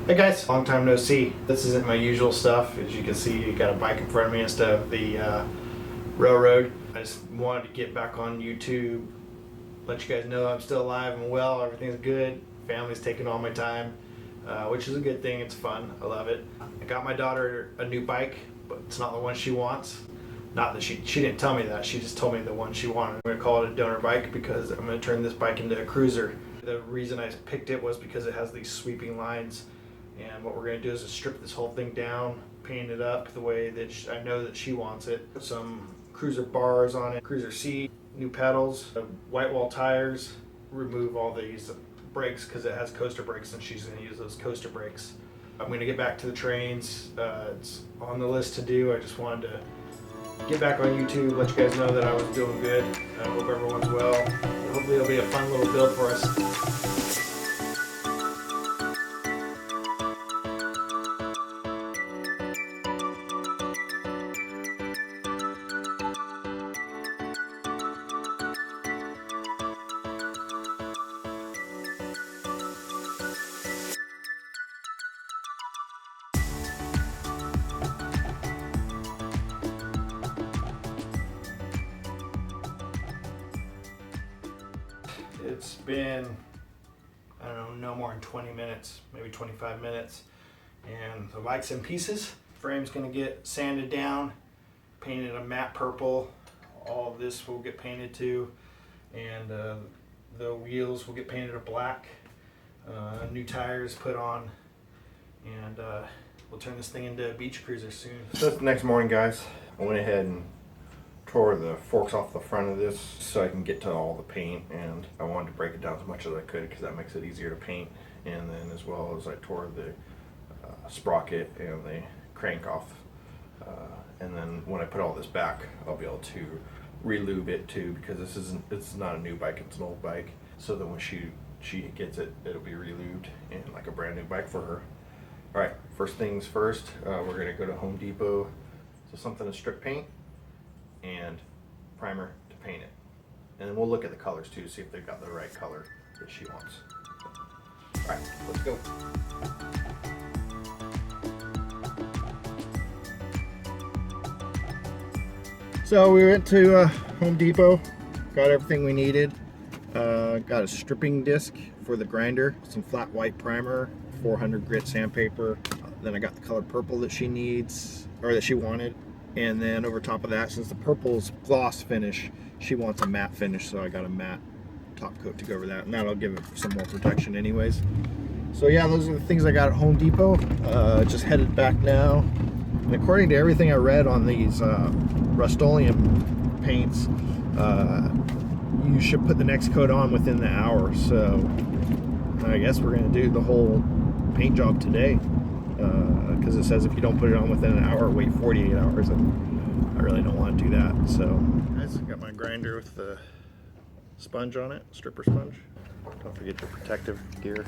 Hey guys, long time no see. This isn't my usual stuff. As you can see, you got a bike in front of me instead of the railroad. I just wanted to get back on YouTube, let you guys know I'm still alive and well, everything's good. Family's taking all my time, which is a good thing. It's fun, I love it. I got my daughter a new bike, but it's not the one she wants. Not that she didn't tell me that, she just told me the one she wanted. I'm gonna call it a donor bike because I'm gonna turn this bike into a cruiser. The reason I picked it was because it has these sweeping lines. And what we're going to do is strip this whole thing down, paint it up the way that I know that she wants it. Put some cruiser bars on it, cruiser seat, new pedals, white wall tires, remove all these brakes because it has coaster brakes and she's going to use those coaster brakes. I'm going to get back to the trains. It's on the list to do. I just wanted to get back on YouTube, let you guys know that I was doing good. I hope everyone's well. Hopefully it'll be a fun little build for us. It's been, I don't know, no more than 20 minutes, maybe 25 minutes. And the bike's in pieces. Frame's gonna get sanded down, painted a matte purple. All of this will get painted too. And the wheels will get painted a black. New tires put on. And we'll turn this thing into a beach cruiser soon. So that's the next morning, guys. I went ahead and tore the forks off the front of this so I can get to all the paint, and I wanted to break it down as much as I could because that makes it easier to paint. And then as well as I tore the sprocket and the crank off, and then when I put all this back I'll be able to re-lube it too, because it's not a new bike, it's an old bike, so that when she gets it, it'll be re-lubed and like a brand new bike for her. Alright, first things first, we're gonna go to Home Depot, so something to strip paint and primer to paint it. And then we'll look at the colors too, see if they've got the right color that she wants. Alright, let's go. So we went to Home Depot, got everything we needed. Got a stripping disc for the grinder, some flat white primer, 400 grit sandpaper. Then I got the color purple that she needs, or that she wanted. And then over top of that, since the purple's gloss finish, she wants a matte finish, so I got a matte top coat to go over that, and that'll give it some more protection anyways. So yeah, those are the things I got at Home Depot. Just headed back now. And according to everything I read on these Rust-Oleum paints, you should put the next coat on within the hour. So I guess we're gonna do the whole paint job today. Because it says if you don't put it on within an hour, wait 48 hours, and I really don't want to do that. So guys, got my grinder with the sponge on it, stripper sponge. Don't forget your protective gear.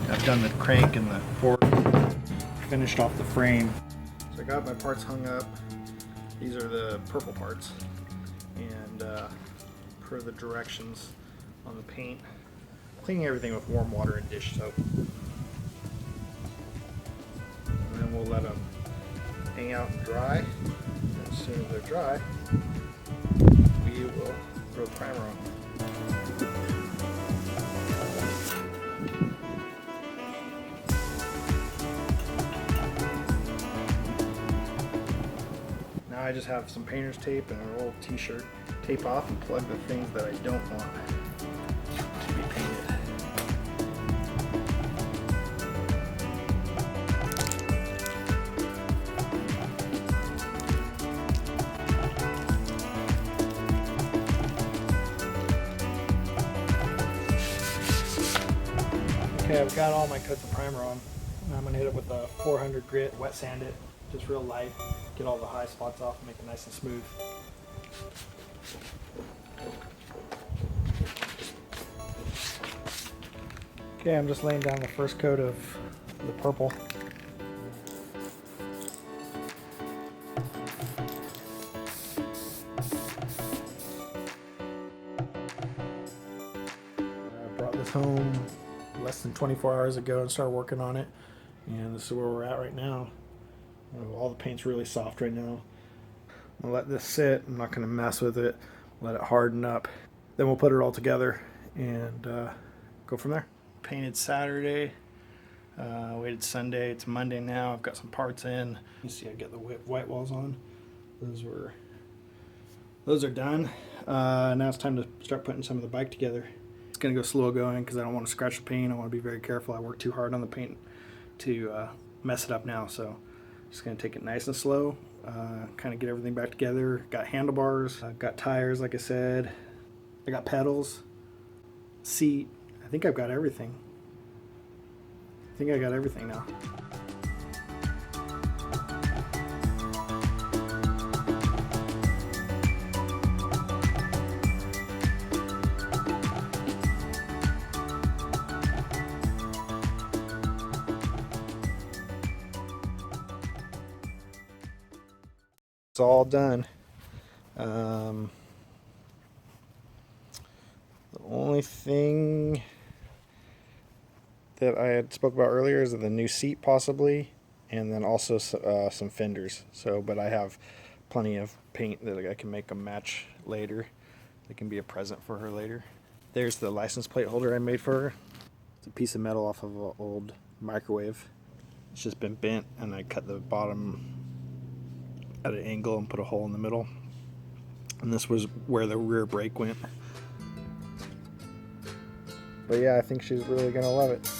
I've done the crank and the fork, finished off the frame. So I got my parts hung up. These are the purple parts. And per the directions on the paint, cleaning everything with warm water and dish soap. And then we'll let them hang out and dry. And as soon as they're dry, we will throw primer on them. I just have some painter's tape and an old t-shirt. Tape off and plug the things that I don't want to be painted. Okay, I've got all my coats of primer on. And I'm gonna hit it with a 400 grit, wet sand it, just real light, get all the high spots off and make it nice and smooth. Okay, I'm just laying down the first coat of the purple. I brought this home less than 24 hours ago and started working on it, and this is where we're at right now. All the paint's really soft right now. I'm gonna let this sit. I'm not gonna mess with it. Let it harden up. Then we'll put it all together and go from there. Painted Saturday. Waited Sunday. It's Monday now. I've got some parts in. You see, I got the white walls on. Those are done. Now it's time to start putting some of the bike together. It's gonna go slow going because I don't want to scratch the paint. I want to be very careful. I worked too hard on the paint to mess it up now. So just gonna take it nice and slow. Kind of get everything back together. Got handlebars. Got tires, like I said. I got pedals. Seat. I think I've got everything. I think I got everything now. It's all done. The only thing that I had spoke about earlier is the new seat possibly, and then also some fenders. But I have plenty of paint that I can make them match later. It can be a present for her later. There's the license plate holder I made for her. It's a piece of metal off of an old microwave. It's just been bent, and I cut the bottom at an angle and put a hole in the middle. And this was where the rear brake went. But yeah, I think she's really gonna love it.